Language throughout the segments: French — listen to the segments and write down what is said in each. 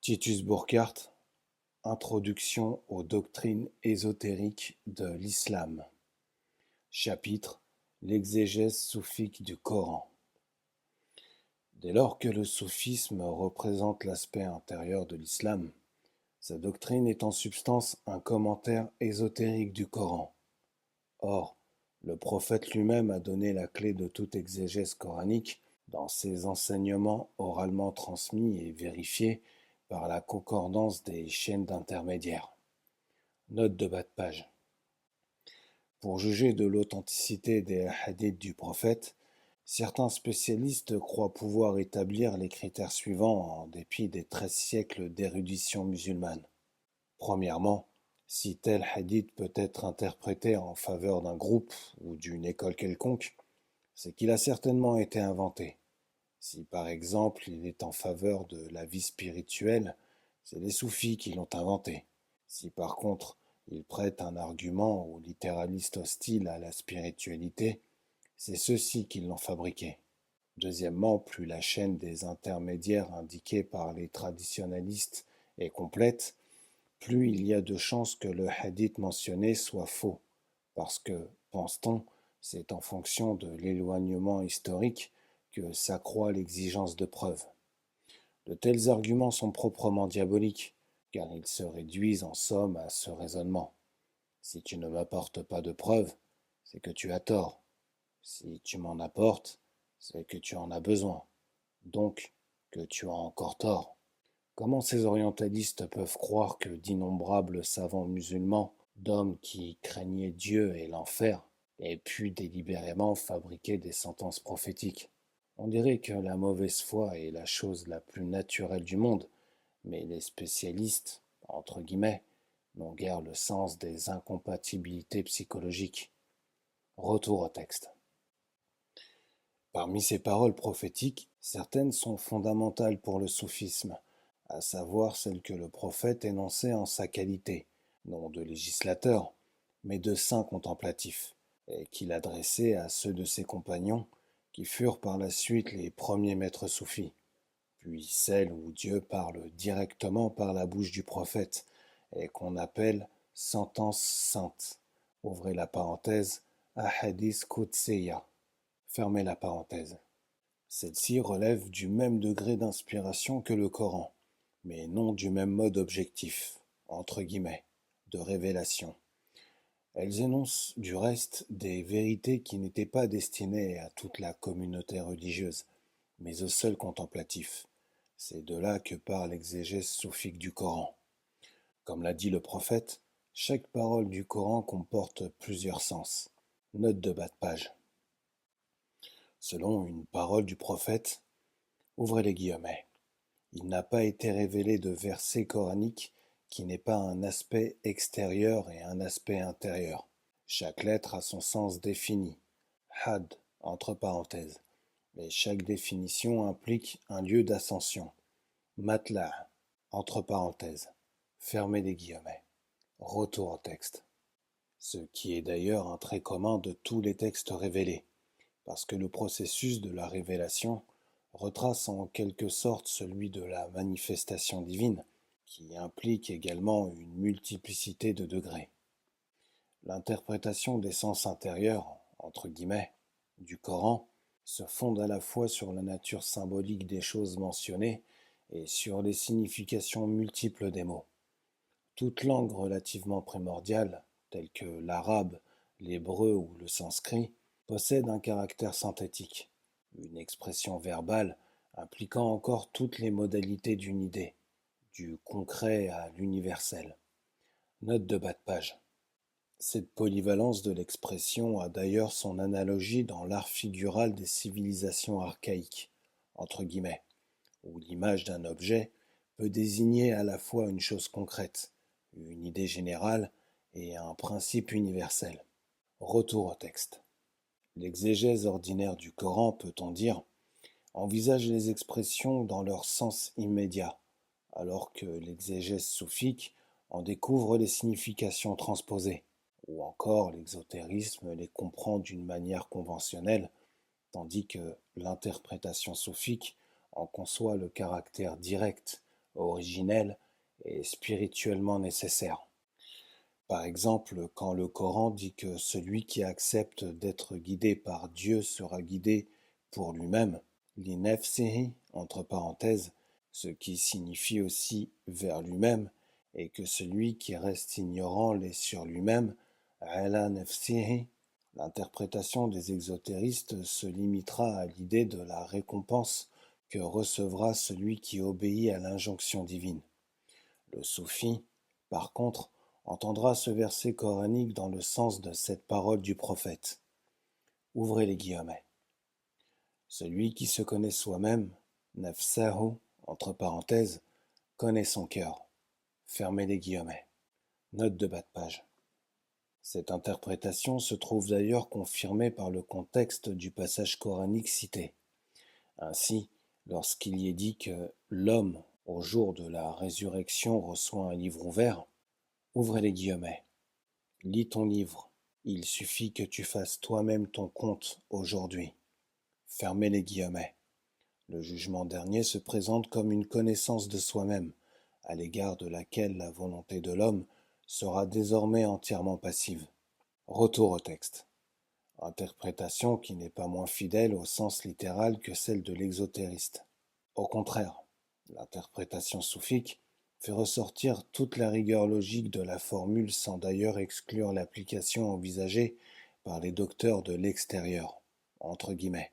Titus Burckhardt, Introduction aux doctrines ésotériques de l'Islam. Chapitre: L'exégèse soufique du Coran. Dès lors que le soufisme représente l'aspect intérieur de l'islam, sa doctrine est en substance un commentaire ésotérique du Coran. Or, le prophète lui-même a donné la clé de toute exégèse coranique dans ses enseignements oralement transmis et vérifiés par la concordance des chaînes d'intermédiaires. Note de bas de page. Pour juger de l'authenticité des hadiths du prophète, certains spécialistes croient pouvoir établir les critères suivants en dépit des 13 siècles d'érudition musulmane. Premièrement, si tel hadith peut être interprété en faveur d'un groupe ou d'une école quelconque, c'est qu'il a certainement été inventé. Si par exemple il est en faveur de la vie spirituelle, c'est les soufis qui l'ont inventé. Si par contre il prête un argument aux littéralistes hostiles à la spiritualité, c'est ceux-ci qui l'ont fabriqué. Deuxièmement, plus la chaîne des intermédiaires indiquée par les traditionalistes est complète, plus il y a de chances que le hadith mentionné soit faux, parce que, pense-t-on, c'est en fonction de l'éloignement historique que s'accroît l'exigence de preuves. De tels arguments sont proprement diaboliques, car ils se réduisent en somme à ce raisonnement. Si tu ne m'apportes pas de preuves, c'est que tu as tort. Si tu m'en apportes, c'est que tu en as besoin, donc que tu as encore tort. Comment ces orientalistes peuvent croire que d'innombrables savants musulmans, d'hommes qui craignaient Dieu et l'enfer, aient pu délibérément fabriquer des sentences prophétiques? On dirait que la mauvaise foi est la chose la plus naturelle du monde, mais les spécialistes, entre guillemets, n'ont guère le sens des incompatibilités psychologiques. Retour au texte. Parmi ces paroles prophétiques, certaines sont fondamentales pour le soufisme, à savoir celles que le prophète énonçait en sa qualité, non de législateur, mais de saint contemplatif, et qu'il adressait à ceux de ses compagnons qui furent par la suite les premiers maîtres soufis, puis celles où Dieu parle directement par la bouche du prophète et qu'on appelle sentence sainte. Ouvrez la parenthèse, Ahadith Qudsiya. Fermez la parenthèse. Celle-ci relève du même degré d'inspiration que le Coran, mais non du même mode objectif, entre guillemets, de révélation. Elles énoncent du reste des vérités qui n'étaient pas destinées à toute la communauté religieuse, mais aux seuls contemplatifs. C'est de là que part l'exégèse soufique du Coran. Comme l'a dit le prophète, chaque parole du Coran comporte plusieurs sens. Note de bas de page. Selon une parole du prophète, ouvrez les guillemets, il n'a pas été révélé de verset coranique qui n'ait pas un aspect extérieur et un aspect intérieur. Chaque lettre a son sens défini, had, entre parenthèses, et chaque définition implique un lieu d'ascension, matla, entre parenthèses, fermez les guillemets. Retour au texte. Ce qui est d'ailleurs un trait commun de tous les textes révélés, parce que le processus de la révélation retrace en quelque sorte celui de la manifestation divine, qui implique également une multiplicité de degrés. L'interprétation des sens intérieurs, entre guillemets, du Coran se fonde à la fois sur la nature symbolique des choses mentionnées et sur les significations multiples des mots. Toute langue relativement primordiale, telle que l'arabe, l'hébreu ou le sanskrit, possède un caractère synthétique, une expression verbale impliquant encore toutes les modalités d'une idée, du concret à l'universel. Note de bas de page. Cette polyvalence de l'expression a d'ailleurs son analogie dans l'art figural des civilisations archaïques, entre guillemets, où l'image d'un objet peut désigner à la fois une chose concrète, une idée générale et un principe universel. Retour au texte. L'exégèse ordinaire du Coran, peut-on dire, envisage les expressions dans leur sens immédiat, alors que l'exégèse soufique en découvre les significations transposées, ou encore l'exotérisme les comprend d'une manière conventionnelle, tandis que l'interprétation soufique en conçoit le caractère direct, originelle et spirituellement nécessaire. Par exemple, quand le Coran dit que celui qui accepte d'être guidé par Dieu sera guidé pour lui-même, l'inefsihi, entre parenthèses, ce qui signifie aussi vers lui-même, et que celui qui reste ignorant l'est sur lui-même, ala nefsihi, l'interprétation des exotéristes se limitera à l'idée de la récompense que recevra celui qui obéit à l'injonction divine. Le soufi, par contre, entendra ce verset coranique dans le sens de cette parole du prophète. Ouvrez les guillemets. Celui qui se connaît soi-même, nafsahu, entre parenthèses, connaît son cœur. Fermez les guillemets. Note de bas de page. Cette interprétation se trouve d'ailleurs confirmée par le contexte du passage coranique cité. Ainsi, lorsqu'il y est dit que l'homme, au jour de la résurrection, reçoit un livre ouvert, ouvrez les guillemets. Lis ton livre, il suffit que tu fasses toi-même ton compte aujourd'hui. Fermez les guillemets. Le jugement dernier se présente comme une connaissance de soi-même, à l'égard de laquelle la volonté de l'homme sera désormais entièrement passive. Retour au texte. Interprétation qui n'est pas moins fidèle au sens littéral que celle de l'exotériste. Au contraire, l'interprétation soufique fait ressortir toute la rigueur logique de la formule sans d'ailleurs exclure l'application envisagée par les docteurs de l'extérieur, entre guillemets.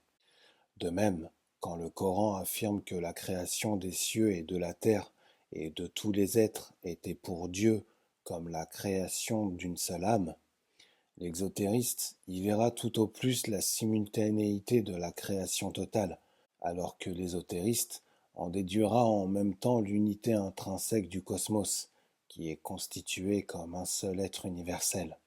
De même, quand le Coran affirme que la création des cieux et de la terre et de tous les êtres était pour Dieu comme la création d'une seule âme, l'exotériste y verra tout au plus la simultanéité de la création totale, alors que l'ésotériste en déduira en même temps l'unité intrinsèque du cosmos, qui est constitué comme un seul être universel.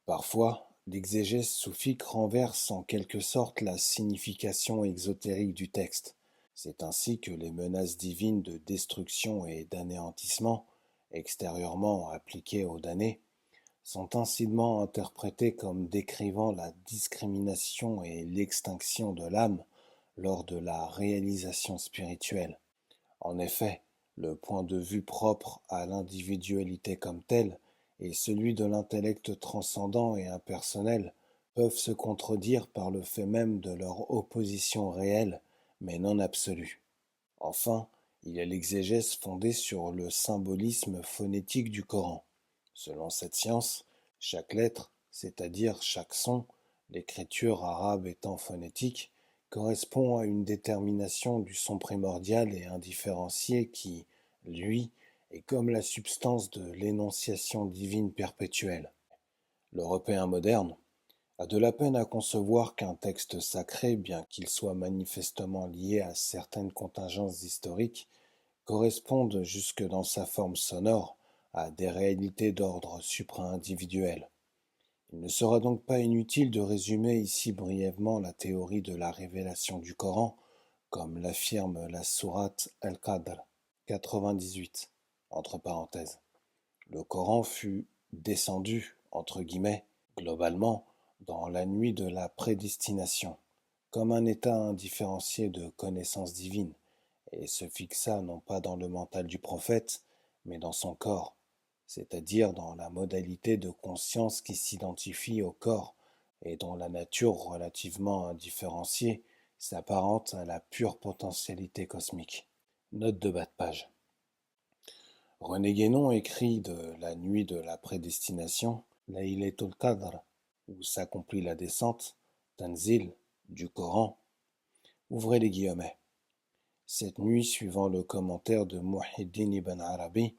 Parfois, l'exégèse soufique renverse en quelque sorte la signification exotérique du texte. C'est ainsi que les menaces divines de destruction et d'anéantissement, extérieurement appliquées aux damnés, sont incidemment interprétées comme décrivant la discrimination et l'extinction de l'âme lors de la réalisation spirituelle. En effet, le point de vue propre à l'individualité comme telle et celui de l'intellect transcendant et impersonnel peuvent se contredire par le fait même de leur opposition réelle, mais non absolue. Enfin, il y a l'exégèse fondée sur le symbolisme phonétique du Coran. Selon cette science, chaque lettre, c'est-à-dire chaque son, l'écriture arabe étant phonétique, correspond à une détermination du son primordial et indifférencié qui, lui, est comme la substance de l'énonciation divine perpétuelle. L'Européen moderne a de la peine à concevoir qu'un texte sacré, bien qu'il soit manifestement lié à certaines contingences historiques, corresponde jusque dans sa forme sonore à des réalités d'ordre supra-individuel. Il ne sera donc pas inutile de résumer ici brièvement la théorie de la révélation du Coran, comme l'affirme la sourate Al-Qadr 98, entre parenthèses. Le Coran fut descendu, entre guillemets, globalement, dans la nuit de la prédestination, comme un état indifférencié de connaissance divine, et se fixa non pas dans le mental du prophète, mais dans son corps, c'est-à-dire dans la modalité de conscience qui s'identifie au corps et dont la nature relativement indifférenciée s'apparente à la pure potentialité cosmique. Note de bas de page. René Guénon écrit de la nuit de la prédestination, Laylatul Qadr, où s'accomplit la descente, Tanzil, du Coran. Ouvrez les guillemets. Cette nuit, suivant le commentaire de Muhyiddin ibn Arabi,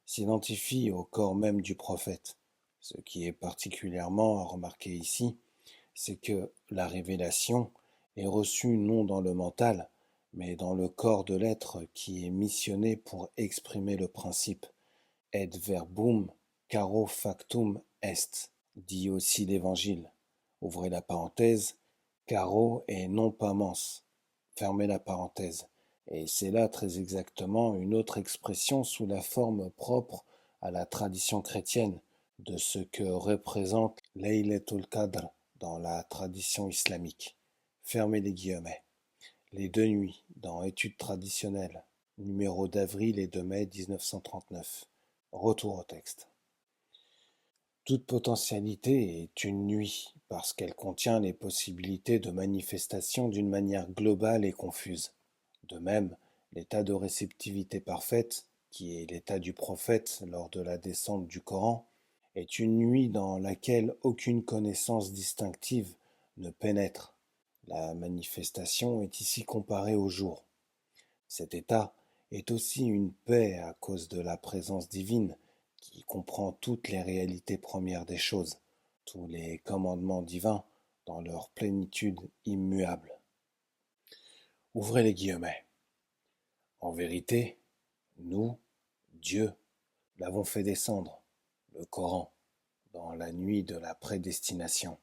s'identifie au corps même du prophète. Ce qui est particulièrement à remarquer ici, c'est que la révélation est reçue non dans le mental, mais dans le corps de l'être qui est missionné pour exprimer le principe. Et verbum caro factum est, dit aussi l'Évangile. Ouvrez la parenthèse, caro et non pas mens. Fermez la parenthèse. Et c'est là très exactement une autre expression sous la forme propre à la tradition chrétienne de ce que représente Laylatul Qadr dans la tradition islamique. Fermez les guillemets. Les deux nuits, dans Études traditionnelles, numéro d'avril et de mai 1939. Retour au texte. Toute potentialité est une nuit parce qu'elle contient les possibilités de manifestation d'une manière globale et confuse. De même, l'état de réceptivité parfaite, qui est l'état du prophète lors de la descente du Coran, est une nuit dans laquelle aucune connaissance distinctive ne pénètre. La manifestation est ici comparée au jour. Cet état est aussi une paix à cause de la présence divine qui comprend toutes les réalités premières des choses, tous les commandements divins dans leur plénitude immuable. Ouvrez les guillemets. En vérité, nous, Dieu, l'avons fait descendre, le Coran, dans la nuit de la prédestination.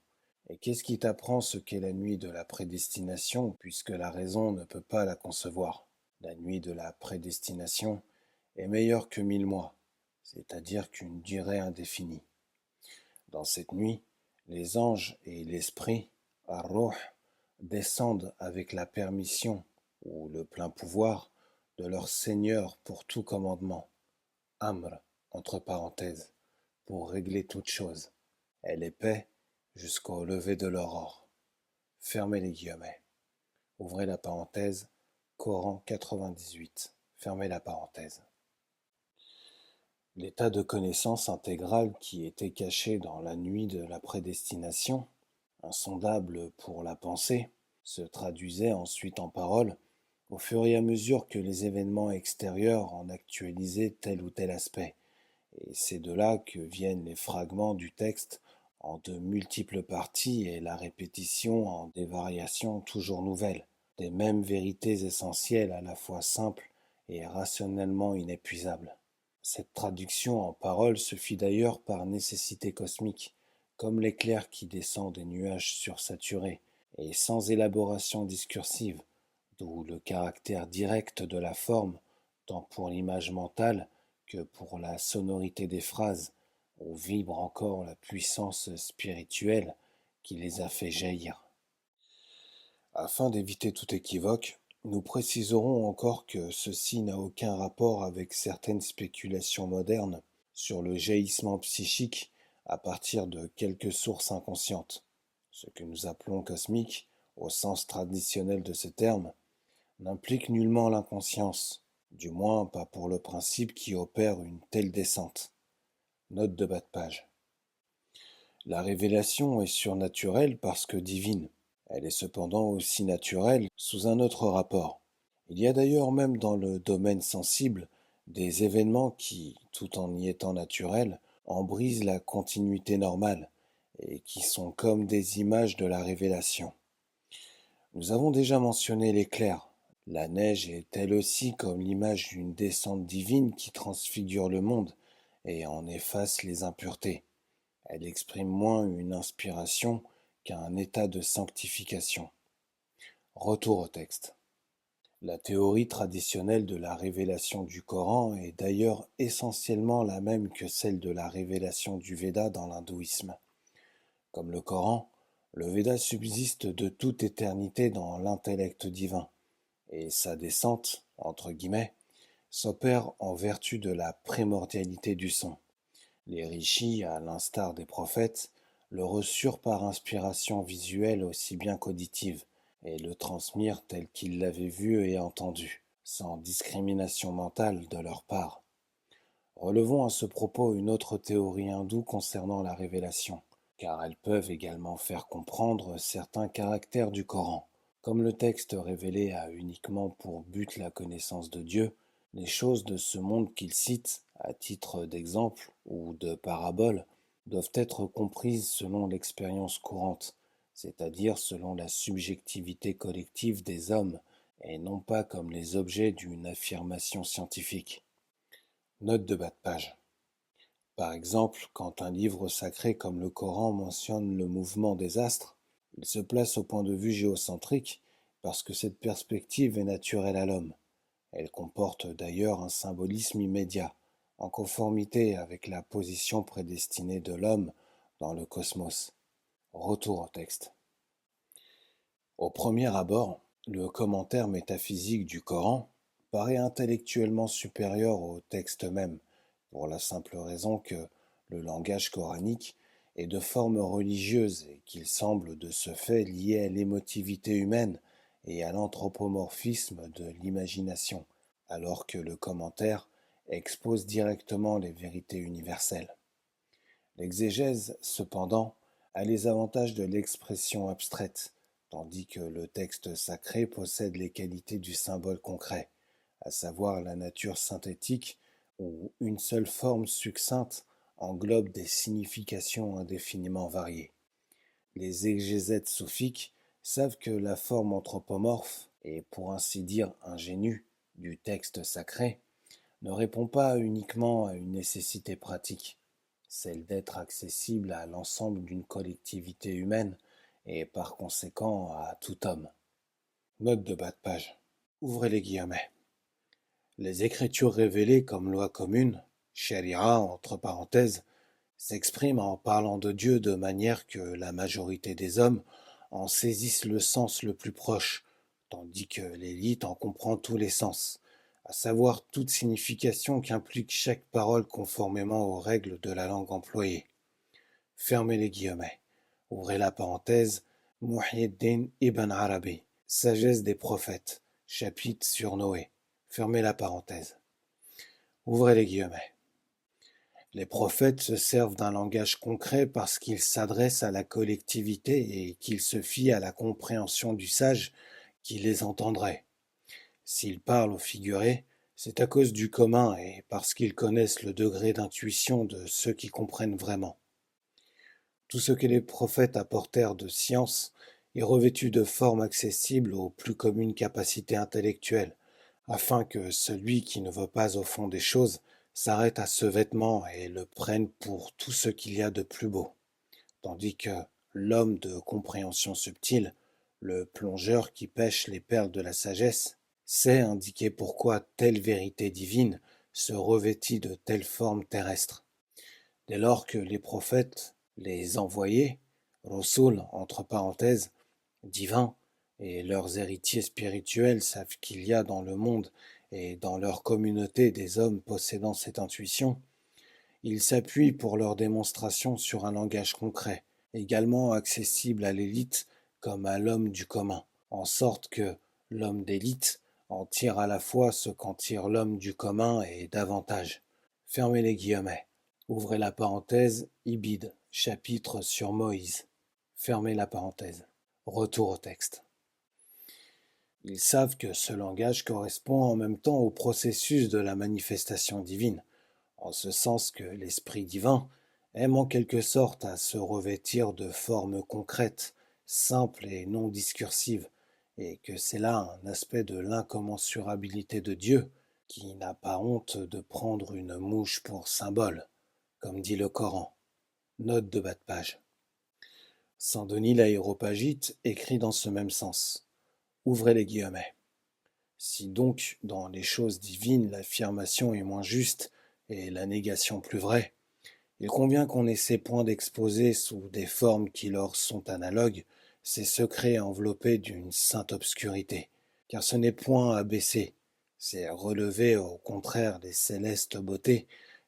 Et qu'est-ce qui t'apprend ce qu'est la nuit de la prédestination, puisque la raison ne peut pas la concevoir? La nuit de la prédestination est meilleure que 1000 mois, c'est-à-dire qu'une durée indéfinie. Dans cette nuit, les anges et l'esprit, Ar-Ruh, descendent avec la permission ou le plein pouvoir de leur Seigneur pour tout commandement, Amr, entre parenthèses, pour régler toute chose. Elle est paix jusqu'au lever de l'aurore. Fermez les guillemets. Ouvrez la parenthèse, Coran 98. Fermez la parenthèse. L'état de connaissance intégrale qui était caché dans la nuit de la prédestination, insondable pour la pensée, se traduisait ensuite en paroles au fur et à mesure que les événements extérieurs en actualisaient tel ou tel aspect. Et c'est de là que viennent les fragments du texte en de multiples parties et la répétition en des variations toujours nouvelles, des mêmes vérités essentielles à la fois simples et rationnellement inépuisables. Cette traduction en paroles se fit d'ailleurs par nécessité cosmique, comme l'éclair qui descend des nuages sursaturés, et sans élaboration discursive, d'où le caractère direct de la forme, tant pour l'image mentale que pour la sonorité des phrases, où vibre encore la puissance spirituelle qui les a fait jaillir. Afin d'éviter tout équivoque, nous préciserons encore que ceci n'a aucun rapport avec certaines spéculations modernes sur le jaillissement psychique à partir de quelques sources inconscientes. Ce que nous appelons cosmique, au sens traditionnel de ce terme, n'implique nullement l'inconscience, du moins pas pour le principe qui opère une telle descente. Note de bas de page. La révélation est surnaturelle parce que divine. Elle est cependant aussi naturelle sous un autre rapport. Il y a d'ailleurs même dans le domaine sensible des événements qui, tout en y étant naturels, en brisent la continuité normale et qui sont comme des images de la révélation. Nous avons déjà mentionné l'éclair. La neige est elle aussi comme l'image d'une descente divine qui transfigure le monde et en efface les impuretés. Elle exprime moins une inspiration qu'un état de sanctification. Retour au texte. La théorie traditionnelle de la révélation du Coran est d'ailleurs essentiellement la même que celle de la révélation du Veda dans l'hindouisme. Comme le Coran, le Veda subsiste de toute éternité dans l'intellect divin, et sa descente, entre guillemets, s'opère en vertu de la primordialité du son. Les rishis, à l'instar des prophètes, le reçurent par inspiration visuelle aussi bien qu'auditive, et le transmirent tel qu'ils l'avaient vu et entendu, sans discrimination mentale de leur part. Relevons à ce propos une autre théorie hindoue concernant la révélation, car elles peuvent également faire comprendre certains caractères du Coran. Comme le texte révélé a uniquement pour but la connaissance de Dieu, les choses de ce monde qu'il cite, à titre d'exemple ou de parabole, doivent être comprises selon l'expérience courante, c'est-à-dire selon la subjectivité collective des hommes, et non pas comme les objets d'une affirmation scientifique. Note de bas de page. Par exemple, quand un livre sacré comme le Coran mentionne le mouvement des astres, il se place au point de vue géocentrique parce que cette perspective est naturelle à l'homme. Elle comporte d'ailleurs un symbolisme immédiat, en conformité avec la position prédestinée de l'homme dans le cosmos. Retour au texte. Au premier abord, le commentaire métaphysique du Coran, paraît intellectuellement supérieur au texte même, pour la simple raison que le langage coranique est de forme religieuse et qu'il semble de ce fait lié à l'émotivité humaine et à l'anthropomorphisme de l'imagination, alors que le commentaire expose directement les vérités universelles. L'exégèse, cependant, a les avantages de l'expression abstraite, tandis que le texte sacré possède les qualités du symbole concret, à savoir la nature synthétique où une seule forme succincte englobe des significations indéfiniment variées. Les exégètes soufiques savent que la forme anthropomorphe, et pour ainsi dire ingénue, du texte sacré ne répond pas uniquement à une nécessité pratique, celle d'être accessible à l'ensemble d'une collectivité humaine et par conséquent à tout homme. Note de bas de page. Ouvrez les guillemets. Les écritures révélées comme loi commune, sharia entre parenthèses, s'expriment en parlant de Dieu de manière que la majorité des hommes en saisissent le sens le plus proche, tandis que l'élite en comprend tous les sens, à savoir toute signification qu'implique chaque parole conformément aux règles de la langue employée. Fermez les guillemets. Ouvrez la parenthèse. Muhyiddin ibn Arabi, Sagesse des prophètes, chapitre sur Noé. Fermez la parenthèse. Ouvrez les guillemets. Les prophètes se servent d'un langage concret parce qu'ils s'adressent à la collectivité et qu'ils se fient à la compréhension du sage qui les entendrait. S'ils parlent au figuré, c'est à cause du commun et parce qu'ils connaissent le degré d'intuition de ceux qui comprennent vraiment. Tout ce que les prophètes apportèrent de science est revêtu de formes accessibles aux plus communes capacités intellectuelles, afin que celui qui ne va pas au fond des choses s'arrête à ce vêtement et le prenne pour tout ce qu'il y a de plus beau, tandis que l'homme de compréhension subtile, le plongeur qui pêche les perles de la sagesse, sait indiquer pourquoi telle vérité divine se revêtit de telles formes terrestres. Dès lors que les prophètes, les envoyés, Rasul entre parenthèses, divins, et leurs héritiers spirituels savent qu'il y a dans le monde et dans leur communauté des hommes possédant cette intuition, ils s'appuient pour leur démonstration sur un langage concret, également accessible à l'élite comme à l'homme du commun, en sorte que l'homme d'élite en tire à la fois ce qu'en tire l'homme du commun et davantage. Fermez les guillemets. Ouvrez la parenthèse, Ibid, chapitre sur Moïse. Fermez la parenthèse. Retour au texte. Ils savent que ce langage correspond en même temps au processus de la manifestation divine, en ce sens que l'Esprit divin aime en quelque sorte à se revêtir de formes concrètes, simples et non discursives, et que c'est là un aspect de l'incommensurabilité de Dieu, qui n'a pas honte de prendre une mouche pour symbole, comme dit le Coran. Note de bas de page. Saint Denis l'Aréopagite écrit dans ce même sens. Ouvrez les guillemets. Si donc, dans les choses divines, l'affirmation est moins juste et la négation plus vraie, il convient qu'on essaie point d'exposer sous des formes qui leur sont analogues ces secrets enveloppés d'une sainte obscurité, car ce n'est point abaisser, c'est relever au contraire les célestes beautés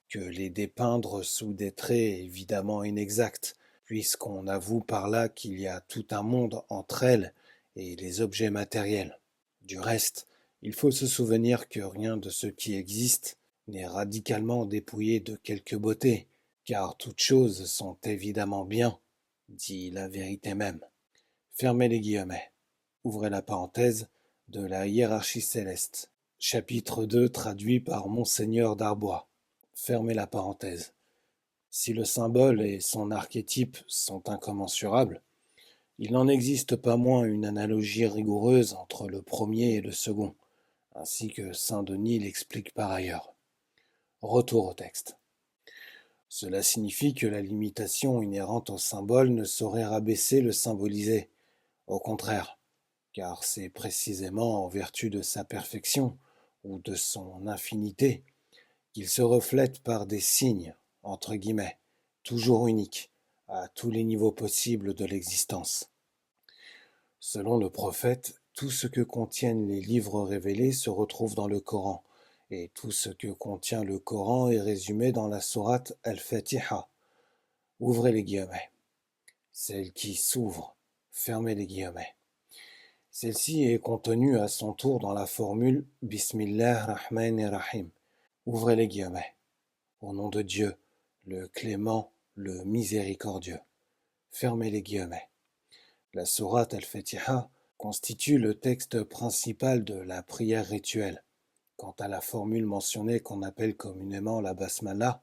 que les dépeindre sous des traits évidemment inexacts, puisqu'on avoue par là qu'il y a tout un monde entre elles et les objets matériels. Du reste, il faut se souvenir que rien de ce qui existe n'est radicalement dépouillé de quelque beauté, car toutes choses sont évidemment bien, dit la vérité même. Fermez les guillemets. Ouvrez la parenthèse de la hiérarchie céleste. Chapitre 2 traduit par Monseigneur Darbois. Fermez la parenthèse. Si le symbole et son archétype sont incommensurables, il n'en existe pas moins une analogie rigoureuse entre le premier et le second, ainsi que saint Denis l'explique par ailleurs. Retour au texte. Cela signifie que la limitation inhérente au symbole ne saurait rabaisser le symbolisé. Au contraire, car c'est précisément en vertu de sa perfection ou de son infinité qu'il se reflète par des signes, entre guillemets, toujours uniques, à tous les niveaux possibles de l'existence. Selon le prophète, tout ce que contiennent les livres révélés se retrouve dans le Coran, et tout ce que contient le Coran est résumé dans la sourate Al-Fatiha. Ouvrez les guillemets. Celle qui s'ouvre, fermez les guillemets. Celle-ci est contenue à son tour dans la formule Bismillah Rahman Rahim. Ouvrez les guillemets. Au nom de Dieu, le clément, le miséricordieux. Fermez les guillemets. La sourate Al-Fatiha constitue le texte principal de la prière rituelle. Quant à la formule mentionnée qu'on appelle communément la basmala,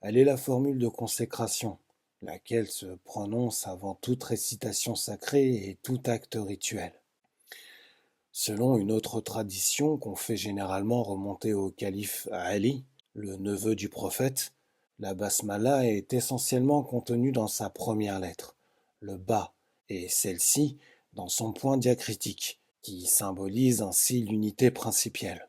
elle est la formule de consécration, laquelle se prononce avant toute récitation sacrée et tout acte rituel. Selon une autre tradition qu'on fait généralement remonter au calife Ali, le neveu du prophète, la basmala est essentiellement contenue dans sa première lettre, le ba, et celle-ci dans son point diacritique, qui symbolise ainsi l'unité principielle.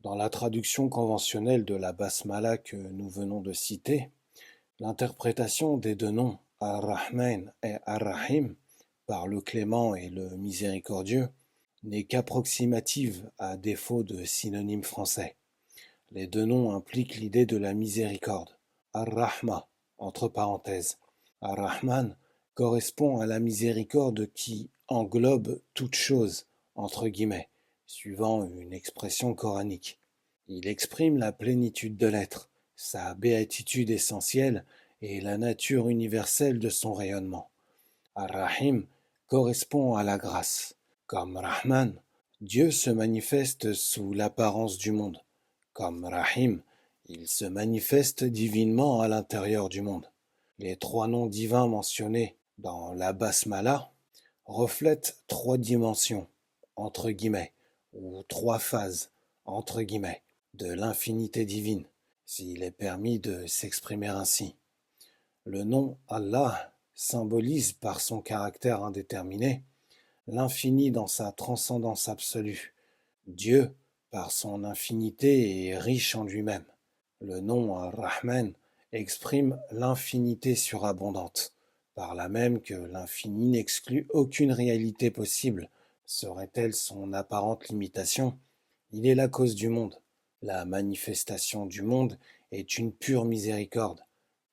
Dans la traduction conventionnelle de la basmala que nous venons de citer, l'interprétation des deux noms Ar-Rahman et Ar-Rahim par le clément et le miséricordieux n'est qu'approximative à défaut de synonymes français. Les deux noms impliquent l'idée de la miséricorde. Ar-Rahma, entre parenthèses. Ar-Rahman correspond à la miséricorde qui englobe toute chose, entre guillemets, suivant une expression coranique. Il exprime la plénitude de l'être, sa béatitude essentielle et la nature universelle de son rayonnement. Ar-Rahim correspond à la grâce. Comme Rahman, Dieu se manifeste sous l'apparence du monde. Comme Rahim, il se manifeste divinement à l'intérieur du monde. Les trois noms divins mentionnés dans la Basmala reflètent trois dimensions, entre guillemets, ou trois phases, entre guillemets, de l'infinité divine, s'il est permis de s'exprimer ainsi. Le nom Allah symbolise par son caractère indéterminé l'infini dans sa transcendance absolue. Dieu, par son infinité, est riche en lui-même. Le nom Ar-Rahman exprime l'infinité surabondante, par là même que l'infini n'exclut aucune réalité possible. Serait-elle son apparente limitation? Il est la cause du monde. La manifestation du monde est une pure miséricorde,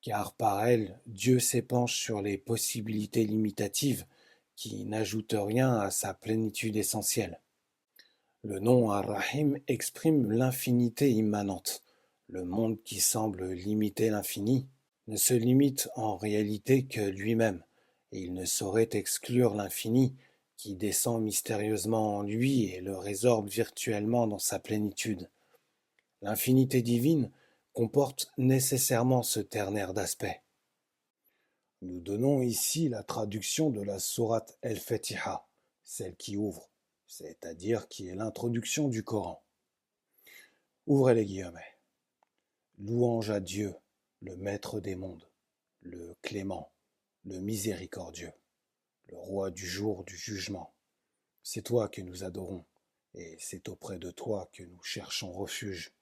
car par elle, Dieu s'épanche sur les possibilités limitatives qui n'ajoute rien à sa plénitude essentielle. Le nom Ar-Rahim exprime l'infinité immanente. Le monde qui semble limiter l'infini ne se limite en réalité que lui-même, et il ne saurait exclure l'infini qui descend mystérieusement en lui et le résorbe virtuellement dans sa plénitude. L'infinité divine comporte nécessairement ce ternaire d'aspect. Nous donnons ici la traduction de la sourate Al-Fatiha, celle qui ouvre, c'est-à-dire qui est l'introduction du Coran. Ouvrez les guillemets. Louange à Dieu, le Maître des mondes, le Clément, le Miséricordieux, le Roi du jour du jugement. C'est toi que nous adorons, et c'est auprès de toi que nous cherchons refuge.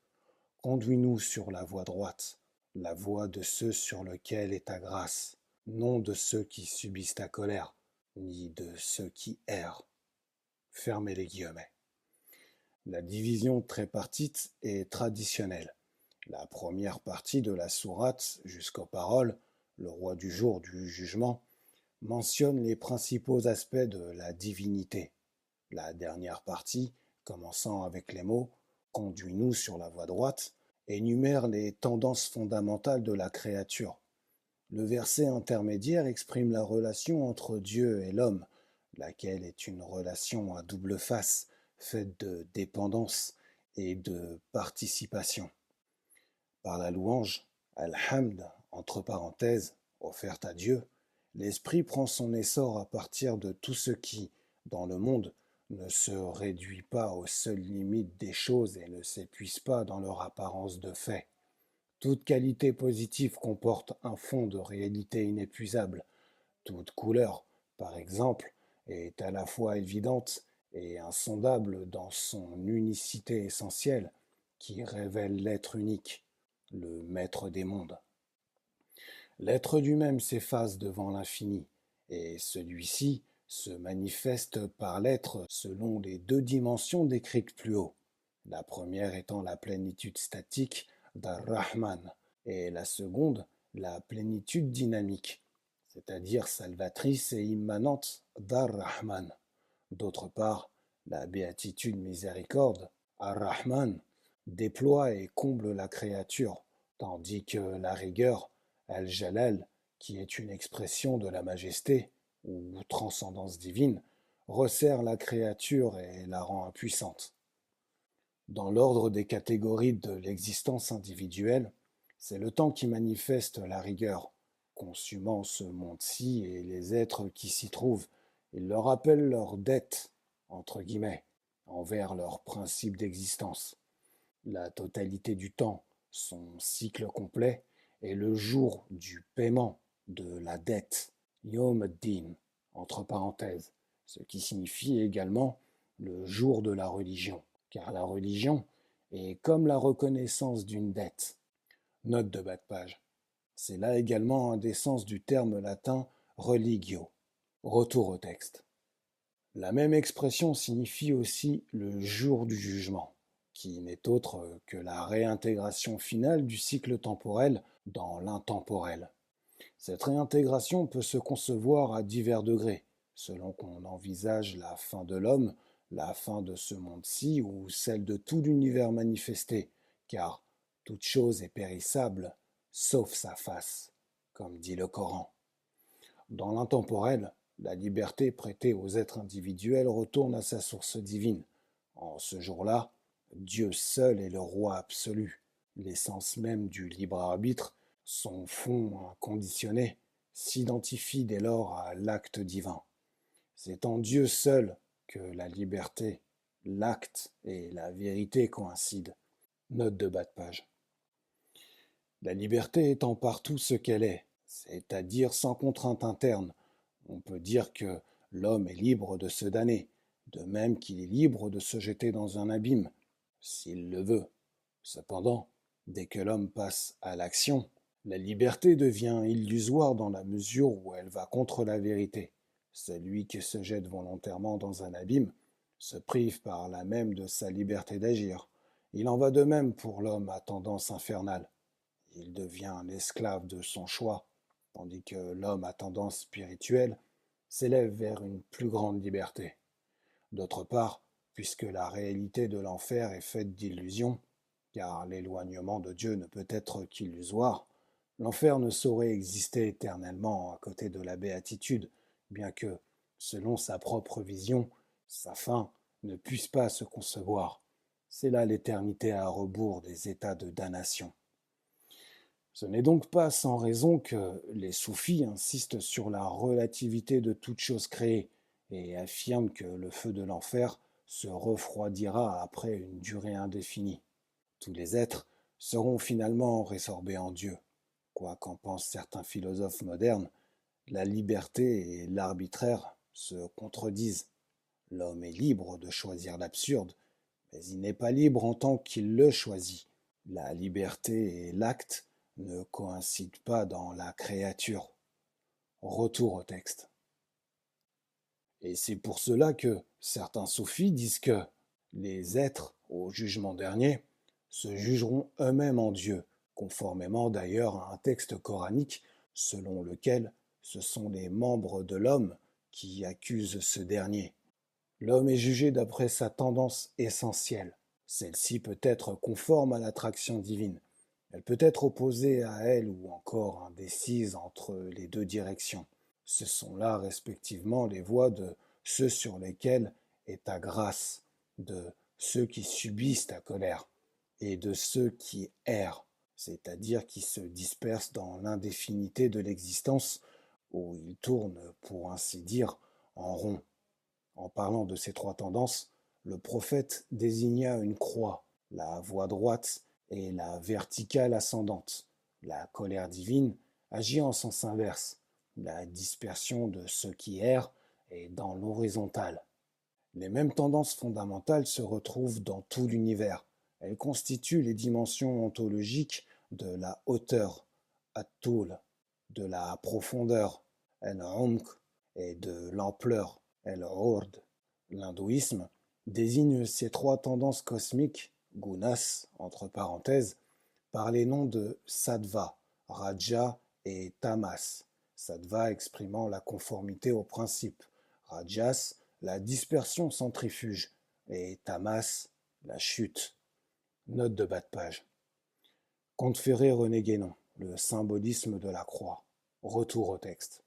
Conduis-nous sur la voie droite, la voie de ceux sur lesquels est ta grâce, non de ceux qui subissent ta colère, ni de ceux qui errent. Fermez les guillemets. La division tripartite est traditionnelle. La première partie de la sourate, jusqu'aux paroles, le roi du jour du jugement, mentionne les principaux aspects de la divinité. La dernière partie, commençant avec les mots « Conduis-nous sur la voie droite », énumère les tendances fondamentales de la créature. Le verset intermédiaire exprime la relation entre Dieu et l'homme, laquelle est une relation à double face, faite de dépendance et de participation. Par la louange, Al-Hamd, entre parenthèses, offerte à Dieu, l'esprit prend son essor à partir de tout ce qui, dans le monde, ne se réduit pas aux seules limites des choses et ne s'épuise pas dans leur apparence de fait. Toute qualité positive comporte un fond de réalité inépuisable. Toute couleur, par exemple, est à la fois évidente et insondable dans son unicité essentielle qui révèle l'être unique, le maître des mondes. L'être lui-même s'efface devant l'infini, et celui-ci se manifeste par l'être selon les deux dimensions décrites plus haut, la première étant la plénitude statique d'Ar-Rahman et la seconde la plénitude dynamique, c'est-à-dire salvatrice et immanente d'Ar-Rahman. D'autre part, la béatitude miséricorde, Ar-Rahman, déploie et comble la créature, tandis que la rigueur, Al-Jalal, qui est une expression de la majesté ou transcendance divine, resserre la créature et la rend impuissante. Dans l'ordre des catégories de l'existence individuelle, c'est le temps qui manifeste la rigueur, consumant ce monde-ci et les êtres qui s'y trouvent. Il leur rappelle leur dette, entre guillemets, envers leur principe d'existence. La totalité du temps, son cycle complet, est le jour du paiement de la dette, Yom ad-Din, entre parenthèses, ce qui signifie également le jour de la religion, car la religion est comme la reconnaissance d'une dette. Note de bas de page. C'est là également un des sens du terme latin religio. Retour au texte. La même expression signifie aussi le jour du jugement, qui n'est autre que la réintégration finale du cycle temporel dans l'intemporel. Cette réintégration peut se concevoir à divers degrés, selon qu'on envisage la fin de l'homme, la fin de ce monde-ci ou celle de tout l'univers manifesté, car toute chose est périssable, sauf sa face, comme dit le Coran. Dans l'intemporel, la liberté prêtée aux êtres individuels retourne à sa source divine. En ce jour-là, Dieu seul est le roi absolu. L'essence même du libre arbitre, son fond inconditionné, s'identifie dès lors à l'acte divin. C'est en Dieu seul que la liberté, l'acte et la vérité coïncident. Note de bas de page. La liberté étant partout ce qu'elle est, c'est-à-dire sans contrainte interne, on peut dire que l'homme est libre de se damner, de même qu'il est libre de se jeter dans un abîme, s'il le veut. Cependant, dès que l'homme passe à l'action, la liberté devient illusoire dans la mesure où elle va contre la vérité. Celui qui se jette volontairement dans un abîme se prive par là même de sa liberté d'agir. Il en va de même pour l'homme à tendance infernale. Il devient un esclave de son choix, tandis que l'homme à tendance spirituelle s'élève vers une plus grande liberté. D'autre part, puisque la réalité de l'enfer est faite d'illusions, car l'éloignement de Dieu ne peut être qu'illusoire, l'enfer ne saurait exister éternellement à côté de la béatitude, bien que, selon sa propre vision, sa fin ne puisse pas se concevoir. C'est là l'éternité à rebours des états de damnation. Ce n'est donc pas sans raison que les soufis insistent sur la relativité de toute chose créée et affirment que le feu de l'enfer se refroidira après une durée indéfinie. Tous les êtres seront finalement résorbés en Dieu. Quoi qu'en pensent certains philosophes modernes, la liberté et l'arbitraire se contredisent. L'homme est libre de choisir l'absurde, mais il n'est pas libre en tant qu'il le choisit. La liberté et l'acte ne coïncident pas dans la créature. Retour au texte. Et c'est pour cela que certains soufis disent que les êtres, au jugement dernier, se jugeront eux-mêmes en Dieu, conformément d'ailleurs à un texte coranique selon lequel ce sont les membres de l'homme qui accusent ce dernier. L'homme est jugé d'après sa tendance essentielle. Celle-ci peut être conforme à l'attraction divine. Elle peut être opposée à elle ou encore indécise entre les deux directions. Ce sont là respectivement les voies de ceux sur lesquels est ta grâce, de ceux qui subissent ta colère, et de ceux qui errent, c'est-à-dire qui se dispersent dans l'indéfinité de l'existence, où ils tournent, pour ainsi dire, en rond. En parlant de ces trois tendances, le prophète désigna une croix, la voie droite et la verticale ascendante. La colère divine agit en sens inverse. La dispersion de ceux qui errent est dans l'horizontale. Les mêmes tendances fondamentales se retrouvent dans tout l'univers. Elles constituent les dimensions ontologiques de la hauteur, at-tul, de la profondeur, al-umq, et de l'ampleur, El-Ord. L'hindouisme désigne ces trois tendances cosmiques, gunas, entre parenthèses, par les noms de sattva, raja et tamas. Sattva exprimant la conformité au principe, rajas la dispersion centrifuge et tamas la chute. Note de bas de page. Comte Ferré René Guénon, le symbolisme de la croix. Retour au texte.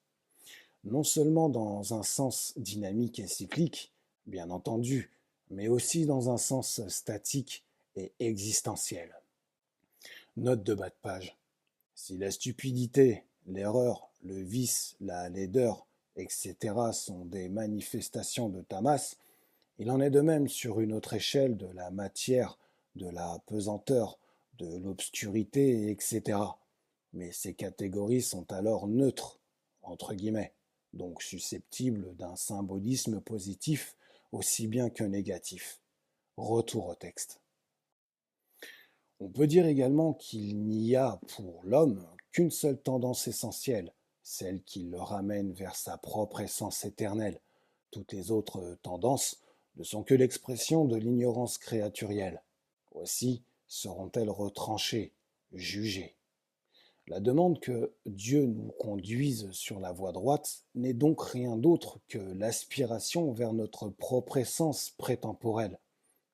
Non seulement dans un sens dynamique et cyclique, bien entendu, mais aussi dans un sens statique et existentiel. Note de bas de page. Si la stupidité, l'erreur, le vice, la laideur, etc. sont des manifestations de tamas, il en est de même sur une autre échelle de la matière, de la pesanteur, de l'obscurité, etc. Mais ces catégories sont alors neutres, entre guillemets, donc susceptibles d'un symbolisme positif aussi bien que négatif. Retour au texte. On peut dire également qu'il n'y a pour l'homme qu'une seule tendance essentielle, celle qui le ramène vers sa propre essence éternelle. Toutes les autres tendances ne sont que l'expression de l'ignorance créaturielle. Aussi seront-elles retranchées, jugées. La demande que Dieu nous conduise sur la voie droite n'est donc rien d'autre que l'aspiration vers notre propre essence prétemporelle.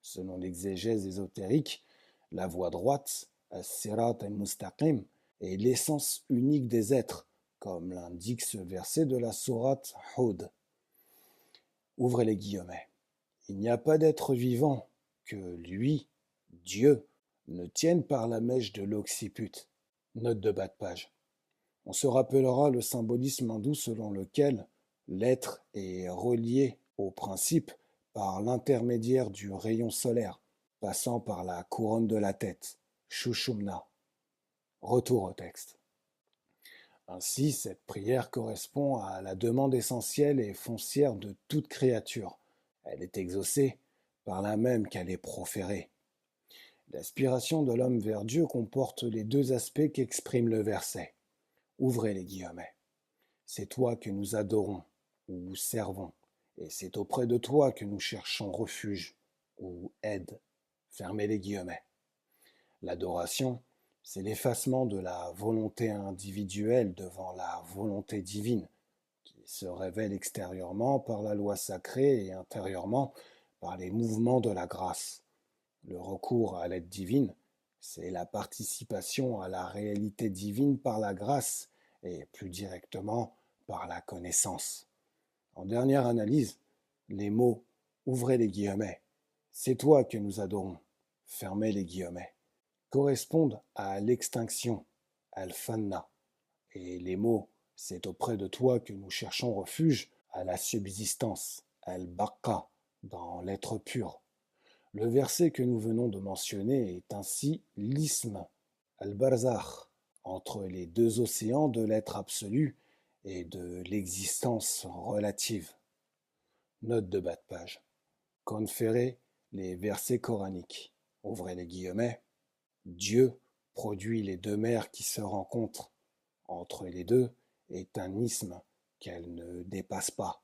Selon l'exégèse ésotérique, la voie droite, as-sirat al-mustaqim, est l'essence unique des êtres, comme l'indique ce verset de la sourate Hud. Ouvrez les guillemets. Il n'y a pas d'être vivant que lui, Dieu, ne tienne par la mèche de l'occiput. Note de bas de page. On se rappellera le symbolisme hindou selon lequel l'être est relié au principe par l'intermédiaire du rayon solaire, passant par la couronne de la tête, Shushumna. Retour au texte. Ainsi, cette prière correspond à la demande essentielle et foncière de toute créature. Elle est exaucée par la même qu'elle est proférée. L'aspiration de l'homme vers Dieu comporte les deux aspects qu'exprime le verset. Ouvrez les guillemets. C'est toi que nous adorons ou servons, et c'est auprès de toi que nous cherchons refuge ou aide. Fermez les guillemets. L'adoration, c'est l'effacement de la volonté individuelle devant la volonté divine, qui se révèle extérieurement par la loi sacrée et intérieurement par les mouvements de la grâce. Le recours à l'aide divine, c'est la participation à la réalité divine par la grâce et plus directement par la connaissance. En dernière analyse, les mots « ouvrez les guillemets »,« c'est toi que nous adorons », fermez les guillemets, correspondent à l'extinction, al-fanna, et les mots « c'est auprès de toi que nous cherchons refuge » à la subsistance, al-baqa, dans l'être pur. Le verset que nous venons de mentionner est ainsi l'isthme, al-barzakh, entre les deux océans de l'être absolu et de l'existence relative. Note de bas de page. Conférer les versets coraniques. Ouvrez les guillemets. Dieu produit les deux mers qui se rencontrent. Entre les deux est un isthme qu'elle ne dépasse pas.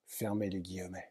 Fermez les guillemets.